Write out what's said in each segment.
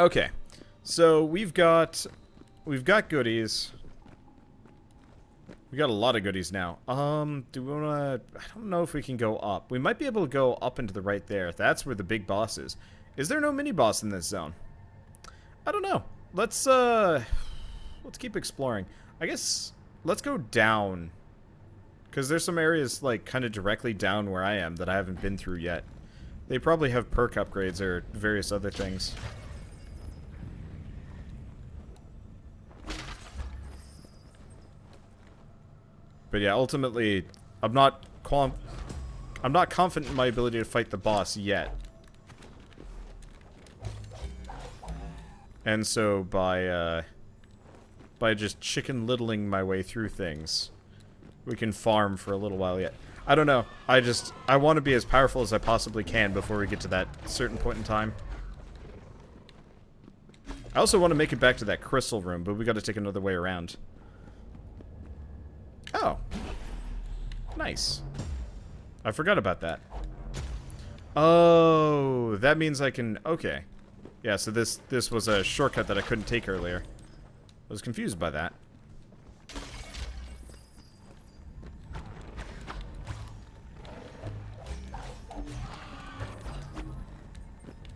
Okay, so we've got goodies. We got a lot of goodies now. Do we wanna? I don't know if we can go up. We might be able to go up into the right there. That's where the big boss is. Is there no mini boss in this zone? I don't know. Let's keep exploring. I guess let's go down, because there's some areas like kind of directly down where I am that I haven't been through yet. They probably have perk upgrades or various other things. But yeah, ultimately, I'm not confident in my ability to fight the boss yet. And so by just chicken littling my way through things, we can farm for a little while yet. I don't know. I want to be as powerful as I possibly can before we get to that certain point in time. I also want to make it back to that crystal room, but we got to take another way around. Oh. Nice. I forgot about that. Oh, that means I can... Okay. Yeah, so this was a shortcut that I couldn't take earlier. I was confused by that.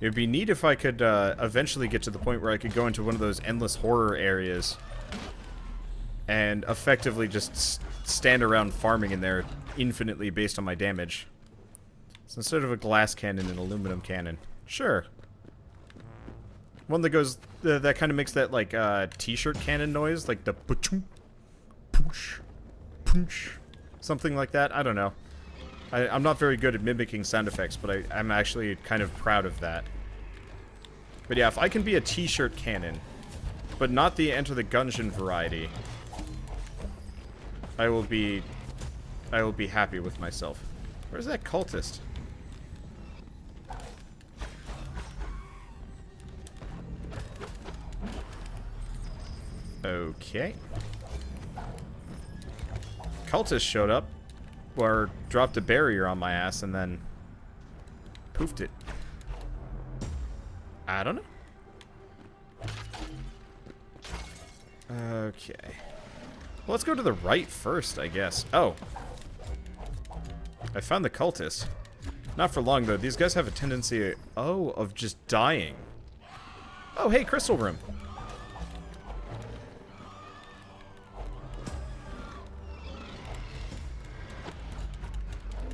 It'd be neat if I could eventually get to the point where I could go into one of those endless horror areas and effectively just stand around farming in there infinitely based on my damage. So instead of a glass cannon, an aluminum cannon. Sure. One that goes, that kind of makes that, like, t-shirt cannon noise, like the pa-choom, poosh, poosh, something like that. I don't know. I'm not very good at mimicking sound effects, but I'm actually kind of proud of that. But yeah, if I can be a t-shirt cannon, but not the Enter the Gungeon variety, I will be happy with myself. Where's that cultist? Okay. Cultist showed up, or dropped a barrier on my ass and then poofed it. I don't know. Okay. Well, let's go to the right first, I guess. Oh. I found the cultist. Not for long, though. These guys have a tendency, of just dying. Oh, hey, crystal room.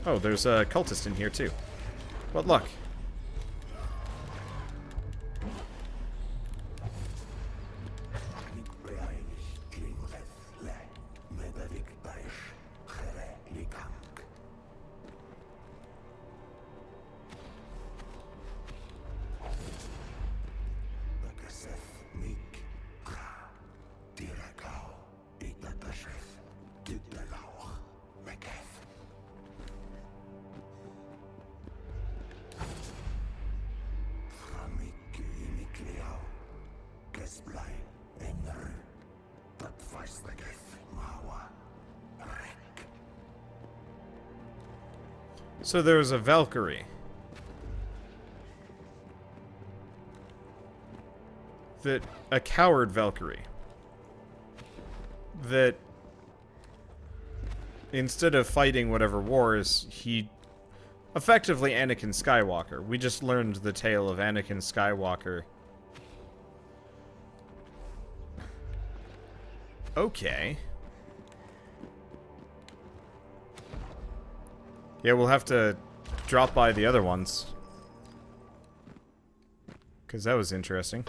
Oh, there's a cultist in here, too. What luck. So there's a Valkyrie. A coward Valkyrie. That instead of fighting whatever wars, he effectively Anakin Skywalker. We just learned the tale of Anakin Skywalker. Okay. Yeah, we'll have to drop by the other ones. Because that was interesting.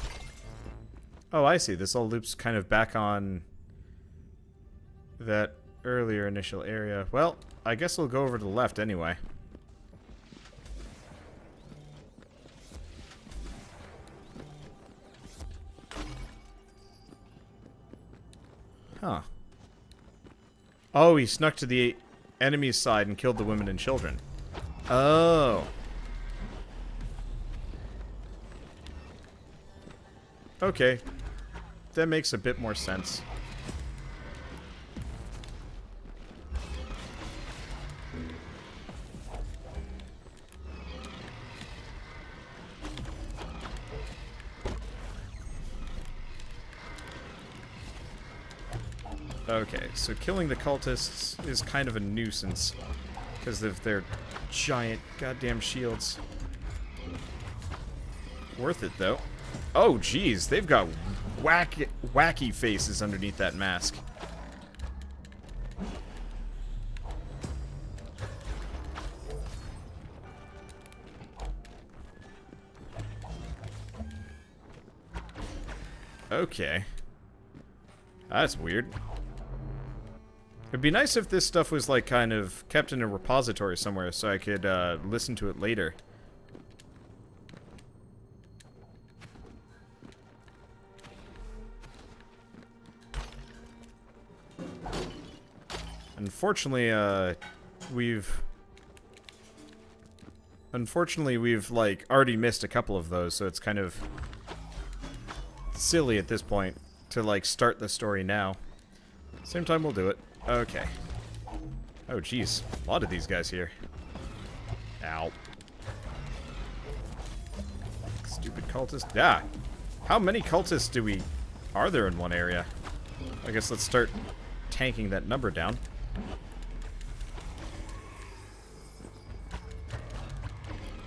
Oh, I see. This all loops kind of back on that earlier initial area. Well, I guess we'll go over to the left anyway. Huh. Oh, he snuck to the enemy's side and killed the women and children. Oh. Okay. That makes a bit more sense. Okay, so killing the cultists is kind of a nuisance because of their giant goddamn shields. Worth it, though. Oh, geez, they've got wacky faces underneath that mask. Okay. That's weird. It'd be nice if this stuff was, like, kind of kept in a repository somewhere so I could listen to it later. Unfortunately, we've, like, already missed a couple of those, so it's kind of silly at this point to, like, start the story now. Same time, we'll do it. Okay. Oh, jeez. A lot of these guys here. Ow. Stupid cultist. Ah! How many cultists are there in one area? I guess let's start tanking that number down.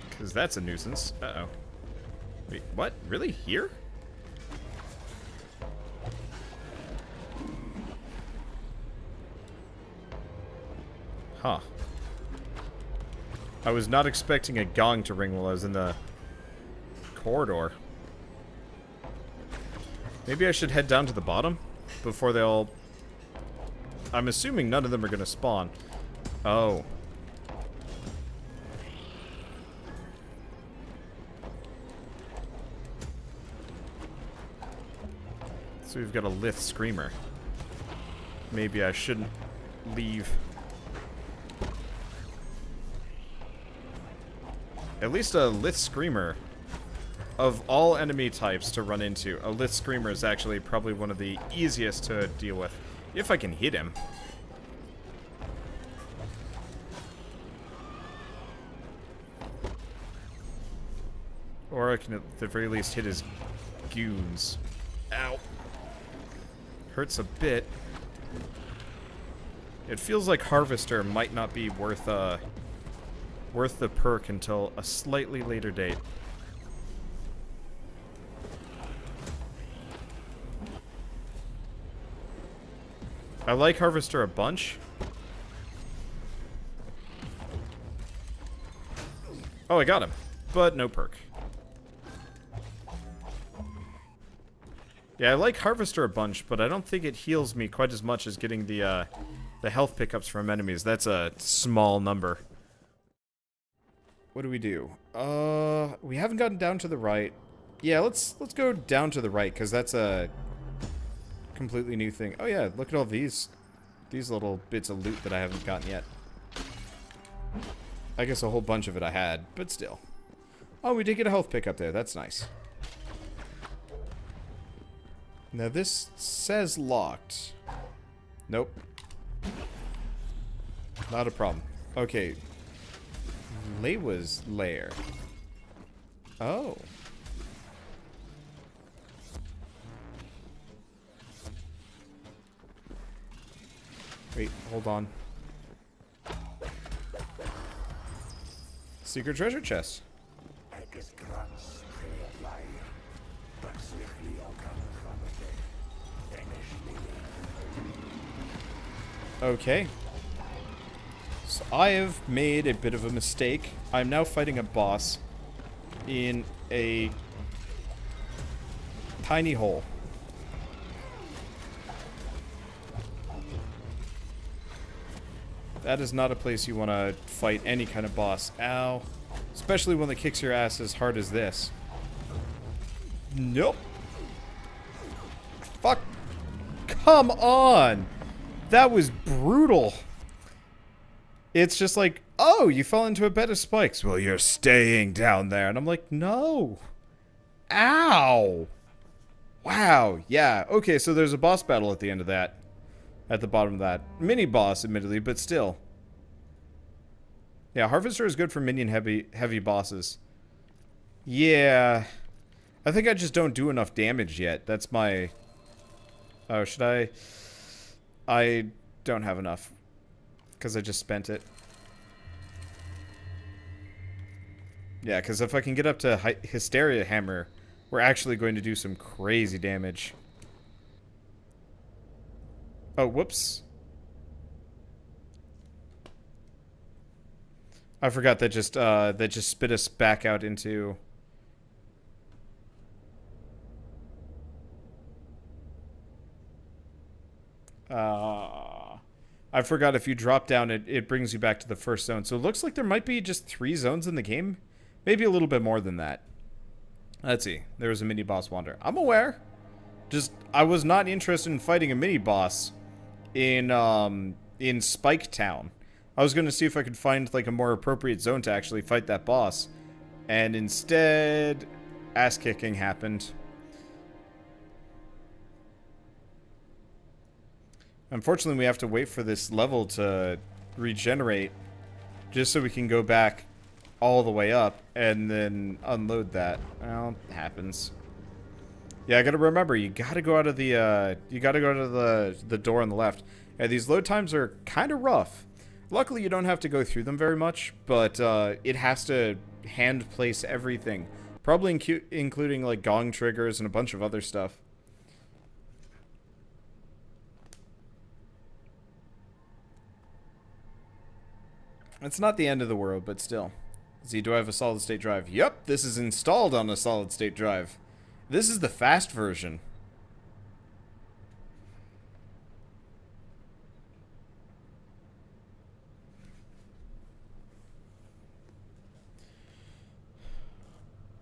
Because that's a nuisance. Uh-oh. Wait, what? Really? Here? Huh. I was not expecting a gong to ring while I was in the corridor. Maybe I should head down to the bottom before they all... I'm assuming none of them are going to spawn. Oh. So we've got a Lith Screamer. Maybe I shouldn't leave. At least a Lith Screamer, of all enemy types to run into, a Lith Screamer is actually probably one of the easiest to deal with. If I can hit him. Or I can at the very least hit his goons. Ow. Hurts a bit. It feels like Harvester might not be worth the perk until a slightly later date. I like Harvester a bunch. Oh, I got him. But no perk. Yeah, I like Harvester a bunch, but I don't think it heals me quite as much as getting the health pickups from enemies. That's a small number. What do? We haven't gotten down to the right. Yeah, let's go down to the right, because that's a completely new thing. Oh yeah, look at all these little bits of loot that I haven't gotten yet. I guess a whole bunch of it I had, but still. Oh, we did get a health pickup there. That's nice. Now this says locked. Nope. Not a problem. Okay. Leiwa's lair. Oh. Wait, hold on. Secret treasure chest. Okay. So I have made a bit of a mistake. I'm now fighting a boss in a tiny hole. That is not a place you want to fight any kind of boss. Ow. Especially one that kicks your ass as hard as this. Nope. Fuck. Come on. That was brutal. It's just like, oh, you fell into a bed of spikes. Well, you're staying down there. And I'm like, no. Ow. Wow. Yeah. Okay, so there's a boss battle at the end of that. At the bottom of that. Mini boss, admittedly, but still. Yeah, Harvester is good for minion heavy bosses. Yeah. I think I just don't do enough damage yet. That's my... Oh, should I... I don't have enough. Because I just spent it. Yeah, because if I can get up to Hysteria Hammer, we're actually going to do some crazy damage. Oh, whoops. I forgot that just spit us back out into... I forgot if you drop down, it brings you back to the first zone. So it looks like there might be just 3 zones in the game. Maybe a little bit more than that. Let's see. There was a mini-boss wander. I'm aware. Just, I was not interested in fighting a mini-boss in Spike Town. I was going to see if I could find, like, a more appropriate zone to actually fight that boss. And instead, ass-kicking happened. Unfortunately, we have to wait for this level to regenerate just so we can go back all the way up and then unload that. Well, it happens. Yeah, I gotta remember, you gotta go out of the door on the left. Yeah, these load times are kind of rough. Luckily, you don't have to go through them very much, but it has to hand place everything. Probably including, like, gong triggers and a bunch of other stuff. It's not the end of the world, but still. See, do I have a solid state drive? Yep, this is installed on a solid state drive. This is the fast version.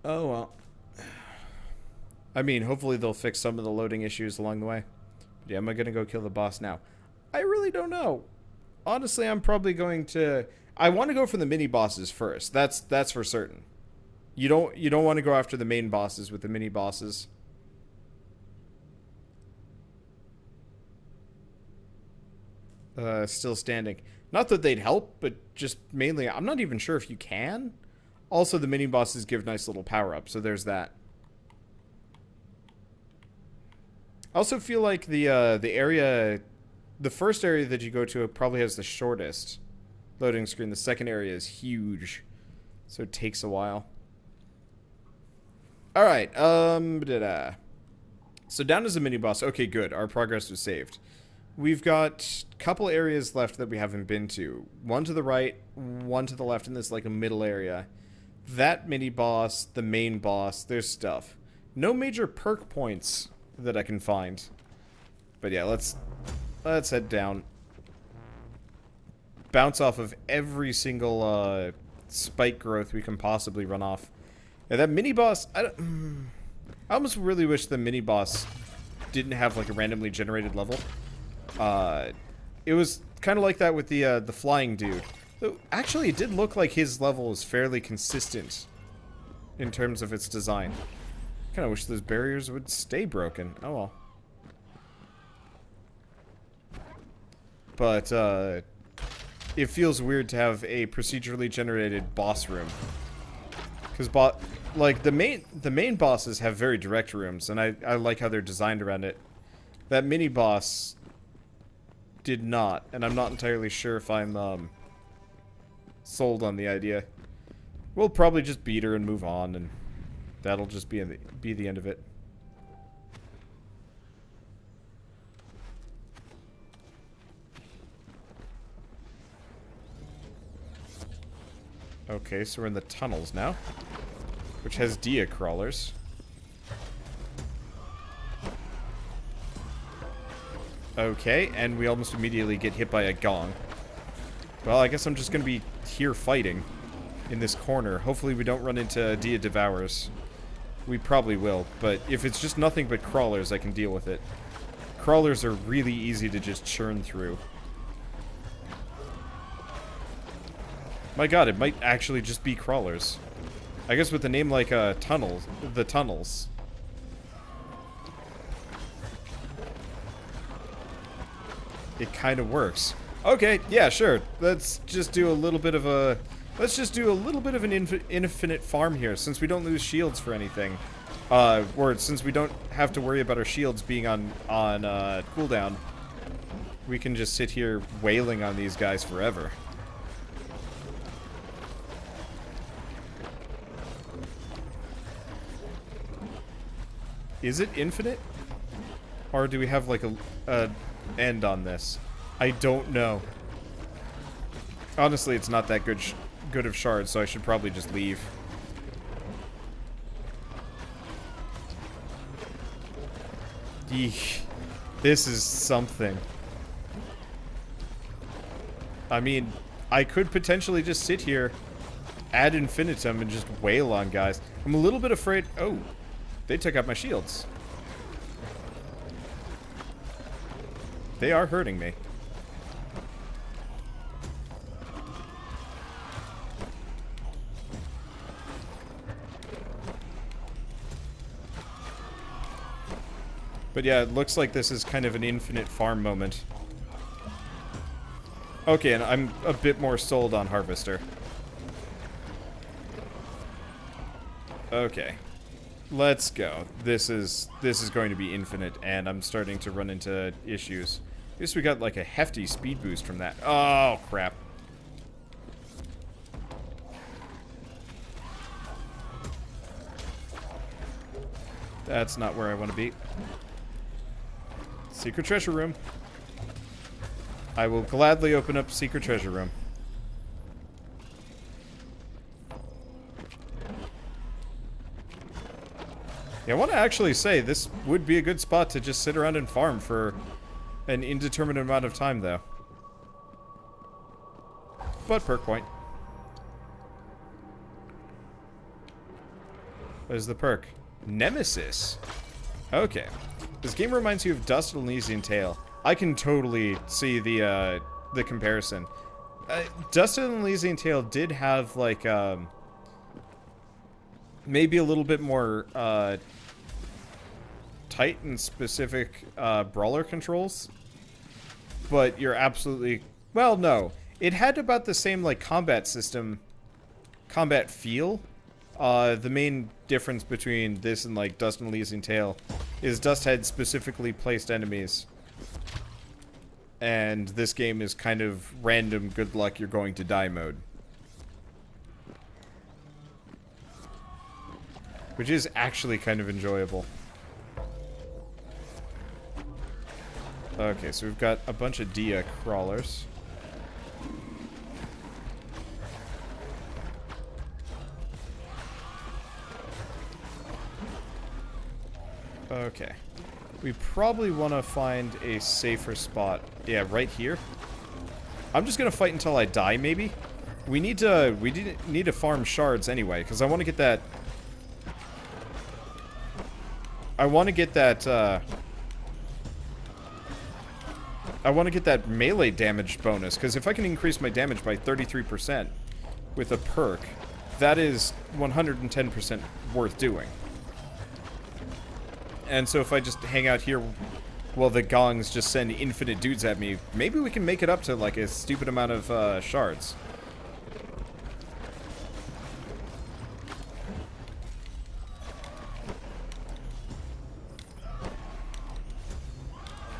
Oh, well. I mean, hopefully they'll fix some of the loading issues along the way. But yeah, am I going to go kill the boss now? I really don't know. Honestly, I'm probably going to... I want to go for the mini bosses first. That's for certain. You don't want to go after the main bosses with the mini bosses. Still standing. Not that they'd help, but just mainly, I'm not even sure if you can. Also, the mini bosses give nice little power-ups, so there's that. I also feel like the area, the first area that you go to probably has the shortest loading screen. The second area is huge, so it takes a while. All right, so down is a mini boss. Okay, good. Our progress was saved. We've got a couple areas left that we haven't been to. One to the right, one to the left in this, like, a middle area. That mini boss, the main boss, there's stuff. No major perk points that I can find. But yeah, let's head down. Bounce off of every single spike growth we can possibly run off. Yeah, that mini boss, I almost really wish the mini boss didn't have, like, a randomly generated level. It was kind of like that with the flying dude. Though, actually, it did look like his level was fairly consistent in terms of its design. Kind of wish those barriers would stay broken. Oh well. But it feels weird to have a procedurally generated boss room, because like the main bosses have very direct rooms, and I like how they're designed around it. That mini boss did not, and I'm not entirely sure if I'm sold on the idea. We'll probably just beat her and move on, and that'll just be the end of it. Okay, so we're in the tunnels now, which has dia crawlers. Okay, and we almost immediately get hit by a gong. Well, I guess I'm just gonna be here fighting in this corner. Hopefully we don't run into dia devourers. We probably will, but if it's just nothing but crawlers, I can deal with it. Crawlers are really easy to just churn through. My god, it might actually just be crawlers. I guess with a name like Tunnels, the Tunnels. It kind of works. Okay, yeah, sure. Let's just do a little bit of a... Let's just do a little bit of an infinite farm here, since we don't lose shields for anything. Or since we don't have to worry about our shields being on cooldown. we can just sit here wailing on these guys forever. Is it infinite? Or do we have like a end on this? I don't know. Honestly, it's not that good of shards, so I should probably just leave. Eesh. This is something. I mean, I could potentially just sit here ad infinitum and just wail on guys. I'm a little bit afraid... Oh, they took out my shields. They are hurting me. But yeah, it looks like this is kind of an infinite farm moment. Okay, and I'm a bit more sold on Harvester. Okay. Let's go. This is going to be infinite, and I'm starting to run into issues. At least we got like a hefty speed boost from that. Oh, crap. That's not where I want to be. Secret treasure room. I will gladly open up secret treasure room. Yeah, I want to actually say this would be a good spot to just sit around and farm for an indeterminate amount of time, though. But perk point. What is the perk? Nemesis. Okay. This game reminds you of Dust and Elysian Tale. I can totally see the comparison. Dust and Elysian Tale did have, like, maybe a little bit more, tight and specific, brawler controls. But you're absolutely... Well, no. It had about the same, like, combat system, combat feel. The main difference between this and, like, Dust and Elysian Tale is Dust had specifically placed enemies. And this game is kind of random, good luck, you're going to die mode. Which is actually kind of enjoyable. Okay, so we've got a bunch of Dia crawlers. Okay. We probably want to find a safer spot. Yeah, right here. I'm just gonna fight until I die, maybe. We need to farm shards anyway, because I want to get that. I want to get that. I want to get that melee damage bonus, because if I can increase my damage by 33% with a perk, that is 110% worth doing. And so if I just hang out here while the gongs just send infinite dudes at me, maybe we can make it up to, like, a stupid amount of shards.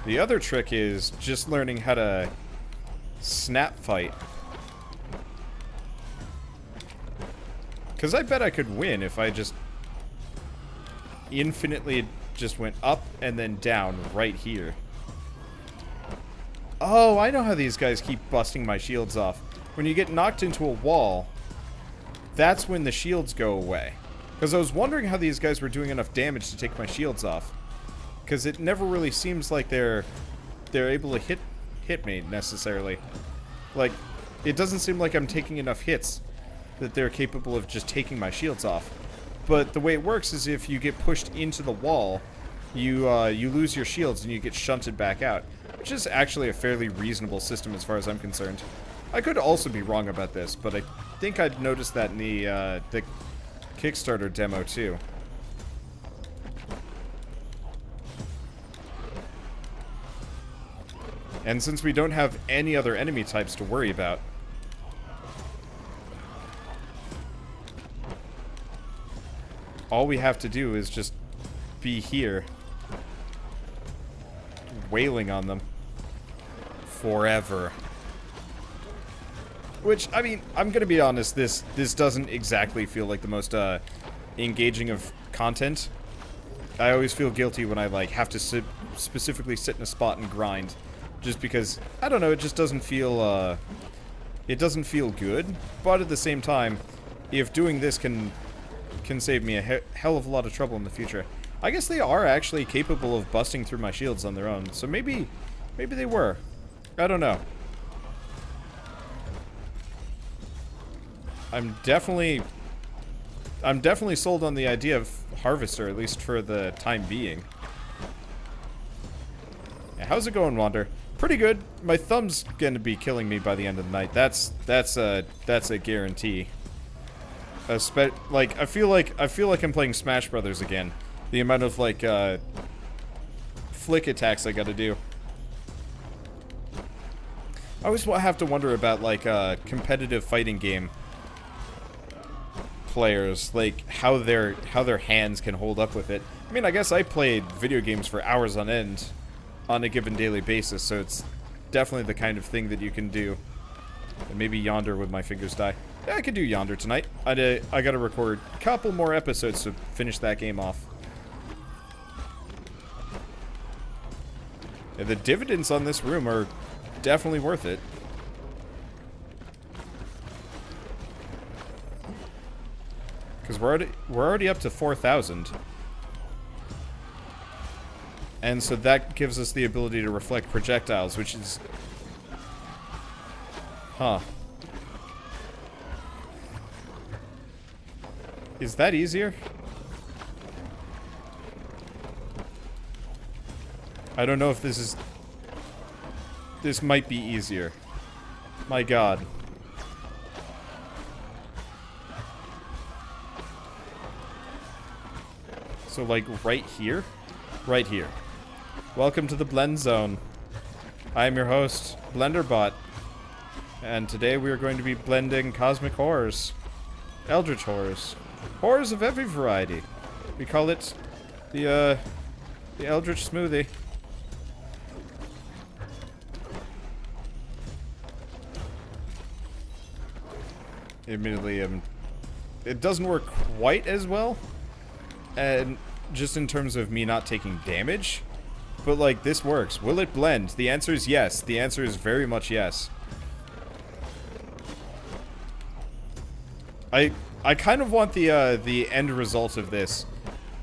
The other trick is just learning how to snap fight. Because I bet I could win if I just infinitely just went up and then down right here. Oh, I know how these guys keep busting my shields off. When you get knocked into a wall, that's when the shields go away. Because I was wondering how these guys were doing enough damage to take my shields off. Because it never really seems like they're able to hit me, necessarily. Like, it doesn't seem like I'm taking enough hits that they're capable of just taking my shields off. But the way it works is if you get pushed into the wall, you lose your shields and you get shunted back out. Which is actually a fairly reasonable system as far as I'm concerned. I could also be wrong about this, but I think I'd noticed that in the Kickstarter demo too. And since we don't have any other enemy types to worry about, all we have to do is just be here, wailing on them. forever. Which, I mean, I'm gonna be honest, this doesn't exactly feel like the most engaging of content. I always feel guilty when I like have to specifically sit in a spot and grind, just because I don't know, it just doesn't feel good. But at the same time, if doing this can save me a hell of a lot of trouble in the future, I guess they are actually capable of busting through my shields on their own. So maybe they were. I don't know. I'm definitely sold on the idea of Harvester, at least for the time being. Yeah, how's it going, Wander? Pretty good. My thumb's gonna be killing me by the end of the night. That's a guarantee. Like I feel like I'm playing Smash Brothers again. The amount of like flick attacks I gotta do. I always have to wonder about like competitive fighting game players, like how their hands can hold up with it. I mean, I guess I played video games for hours on end on a given daily basis, so it's definitely the kind of thing that you can do. And maybe Yonder would my fingers die. Yeah, I could do Yonder tonight. I gotta record a couple more episodes to finish that game off. Yeah, the dividends on this room are definitely worth it. Because we're already up to 4,000. And so that gives us the ability to reflect projectiles, which is... Huh. Is that easier? I don't know if this is... This might be easier. My god. So, like, right here? Right here. Welcome to the Blend Zone. I am your host, Wanderbot. And today we are going to be blending cosmic horrors. Eldritch horrors. Horrors of every variety. We call it the Eldritch Smoothie. Admittedly, it doesn't work quite as well. And just in terms of me not taking damage. But, like, this works. Will it blend? The answer is yes. The answer is very much yes. I kind of want the end result of this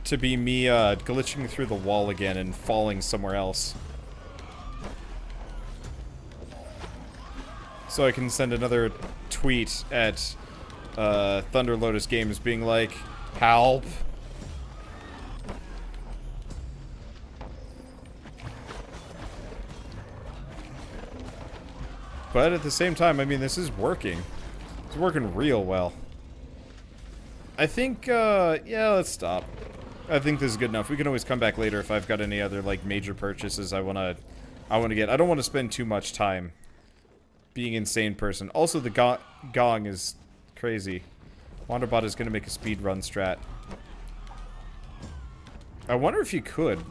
to be me glitching through the wall again and falling somewhere else. So I can send another tweet at Thunder Lotus Games being like, help. But at the same time, I mean, this is working. It's working real well. I think, yeah, let's stop. I think this is good enough. We can always come back later if I've got any other, like, major purchases I wanna get. I don't want to spend too much time being an insane person. Also, the gong is crazy. Wanderbot is gonna make a speedrun strat. I wonder if you could.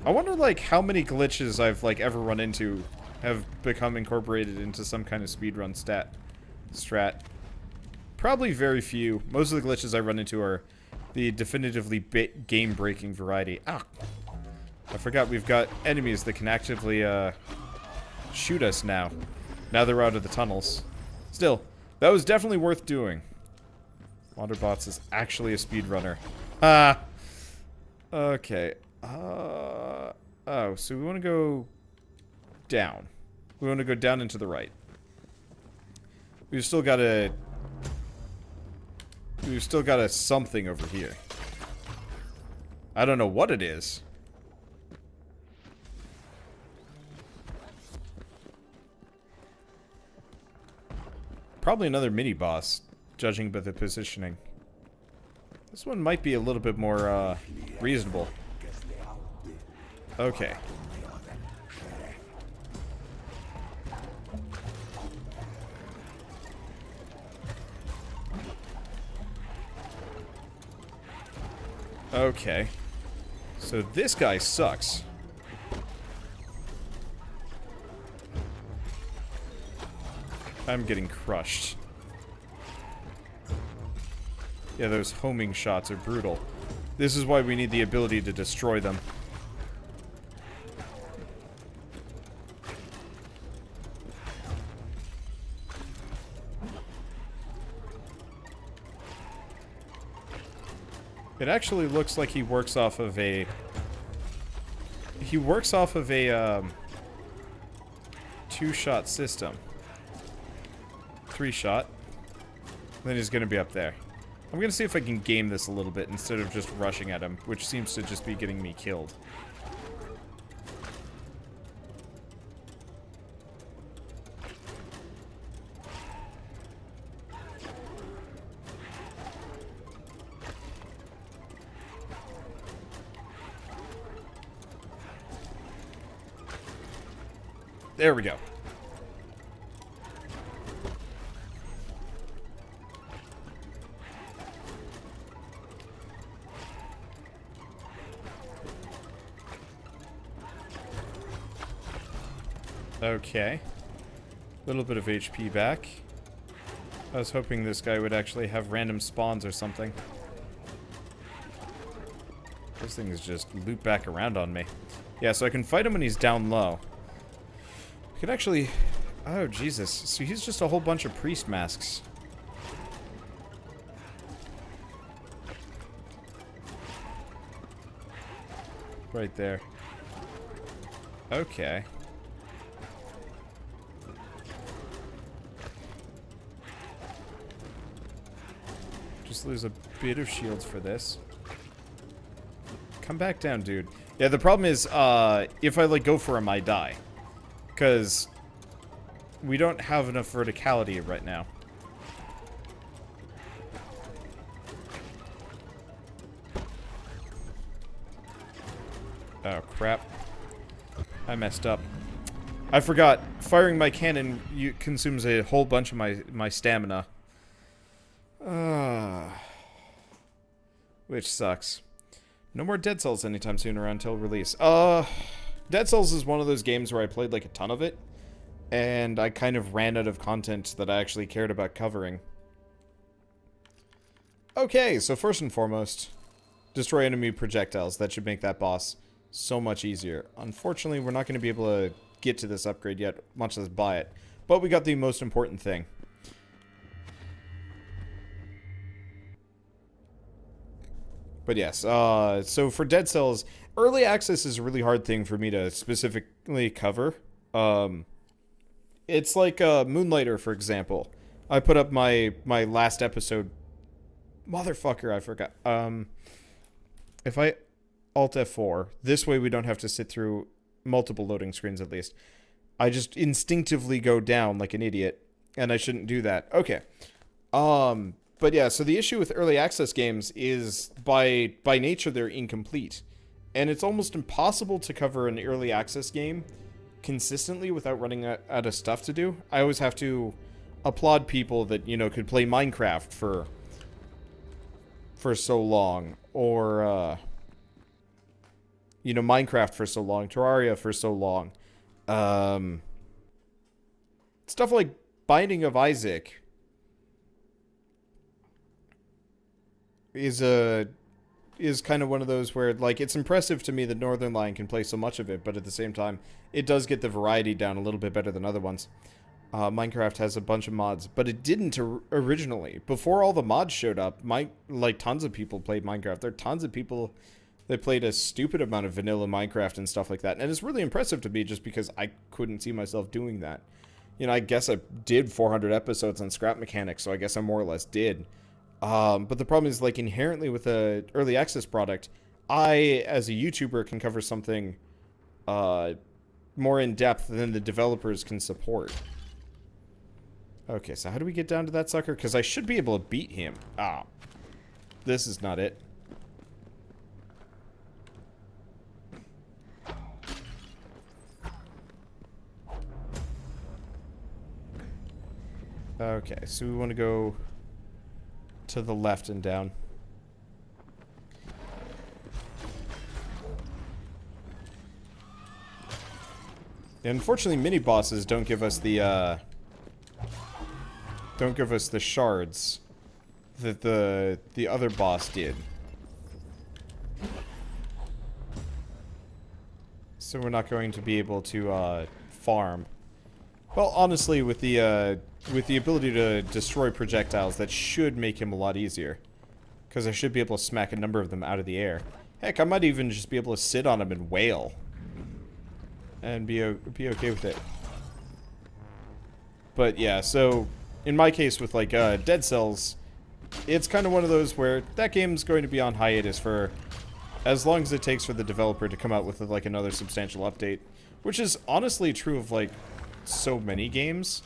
I wonder, like, how many glitches I've, like, ever run into have become incorporated into some kind of speedrun strat. Probably very few. Most of the glitches I run into are the definitively game-breaking variety. Ah! I forgot we've got enemies that can actively, shoot us now. Now they're out of the tunnels. Still, that was definitely worth doing. Wanderbots is actually a speedrunner. Ah! Okay. Oh, so we want to go down. We want to go down and to the right. We've still got a something over here. I don't know what it is. Probably another mini-boss, judging by the positioning. This one might be a little bit more, reasonable. Okay. Okay. So this guy sucks. I'm getting crushed. Yeah, those homing shots are brutal. This is why we need the ability to destroy them. It actually looks like he works off of a... He works off of a, two-shot system. 3-shot. Then he's gonna be up there. I'm gonna see if I can game this a little bit instead of just rushing at him, which seems to just be getting me killed. There we go. Okay. A little bit of HP back. I was hoping this guy would actually have random spawns or something. Those things just loop back around on me. Yeah, so I can fight him when he's down low. I could actually... Oh, Jesus. So he's just a whole bunch of priest masks. Right there. Okay. Just lose a bit of shields for this. Come back down, dude. Yeah, the problem is, if I, like, go for him, I die. Because we don't have enough verticality right now. Oh, crap. I messed up. I forgot. Firing my cannon consumes a whole bunch of my stamina. Which sucks. No more Dead Cells anytime soon or until release. Dead Cells is one of those games where I played like a ton of it, and I kind of ran out of content that I actually cared about covering. Okay, so first and foremost, destroy enemy projectiles. That should make that boss so much easier. Unfortunately, we're not going to be able to get to this upgrade yet, much less buy it. But we got the most important thing. But yes, so for Dead Cells, early access is a really hard thing for me to specifically cover. It's like Moonlighter, for example. I put up my last episode. Motherfucker, I forgot. If I Alt F4, this way we don't have to sit through multiple loading screens at least. I just instinctively go down like an idiot, and I shouldn't do that. Okay. But yeah, so the issue with early access games is by nature they're incomplete. And it's almost impossible to cover an early access game consistently without running out of stuff to do. I always have to applaud people that, you know, could play Minecraft for so long, or you know, Minecraft for so long, Terraria for so long. Stuff like Binding of Isaac is kind of one of those where, like, it's impressive to me that Northern Lion can play so much of it, but at the same time, it does get the variety down a little bit better than other ones. Minecraft has a bunch of mods, but it didn't originally. Before all the mods showed up, like, tons of people played Minecraft. There are tons of people that played a stupid amount of vanilla Minecraft and stuff like that, and it's really impressive to me just because I couldn't see myself doing that. You know, I guess I did 400 episodes on scrap mechanics, so I guess I more or less did. But the problem is, like, inherently with a early access product, I, as a YouTuber, can cover something more in depth than the developers can support. Okay, so how do we get down to that sucker? Because I should be able to beat him. Ah, this is not it. Okay, so we want to go to the left and down. And unfortunately, mini bosses don't give us the don't give us the shards that the other boss did. So we're not going to be able to farm. Well, honestly, with the ability to destroy projectiles, that should make him a lot easier. Because I should be able to smack a number of them out of the air. Heck, I might even just be able to sit on him and wail. And be okay with it. But yeah, so in my case with like Dead Cells, it's kind of one of those where that game's going to be on hiatus for as long as it takes for the developer to come out with like another substantial update. Which is honestly true of like so many games.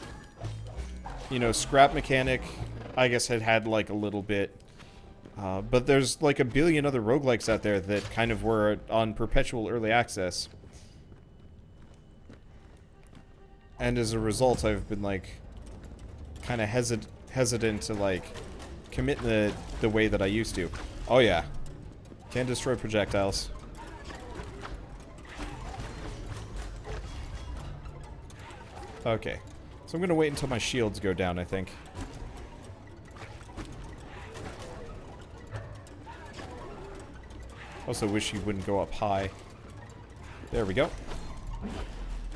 You know, Scrap Mechanic, I guess, had like a little bit. But there's like a billion other roguelikes out there that kind of were on perpetual early access. And as a result, I've been like kind of hesitant to like commit the way that I used to. Oh yeah. Can destroy projectiles. Okay. So I'm gonna wait until my shields go down, I think. Also wish he wouldn't go up high. There we go.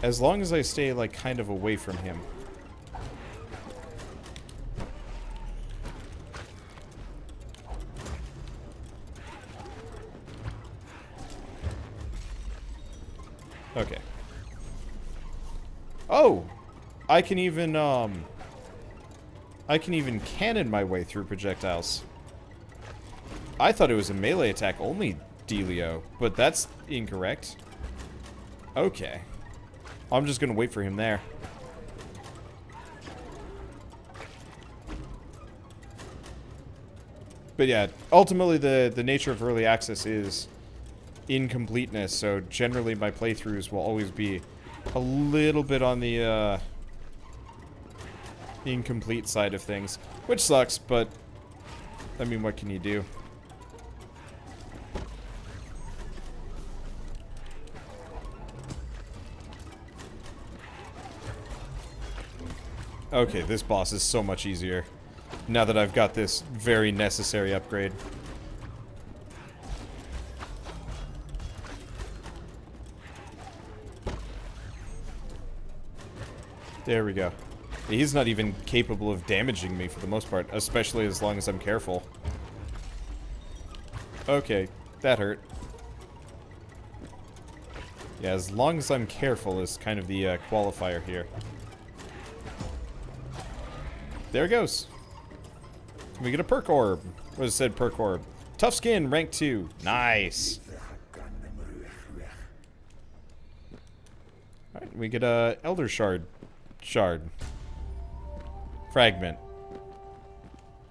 As long as I stay, like, kind of away from him. Okay. Oh! I can even cannon my way through projectiles. I thought it was a melee attack only dealio, but that's incorrect. Okay. I'm just gonna wait for him there. But yeah, ultimately the nature of early access is incompleteness, so generally my playthroughs will always be a little bit on the incomplete side of things, which sucks, but I mean, what can you do? Okay, this boss is so much easier now that I've got this very necessary upgrade. There we go. He's not even capable of damaging me for the most part, especially as long as I'm careful. Okay, that hurt. Yeah, as long as I'm careful is kind of the qualifier here. There it goes. We get a perk orb. What said perk orb? Tough skin, rank 2. Nice. Alright, we get a elder shard. Fragment.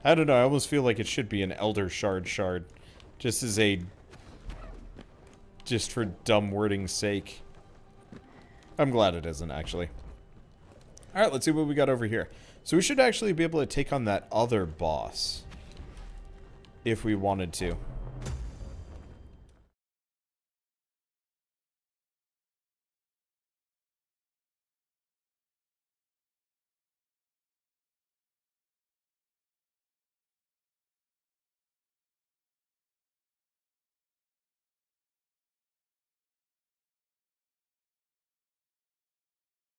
I don't know, I almost feel like it should be an elder shard. Just as a... just for dumb wording's sake. I'm glad it isn't, actually. Alright, let's see what we got over here. So we should actually be able to take on that other boss. If we wanted to.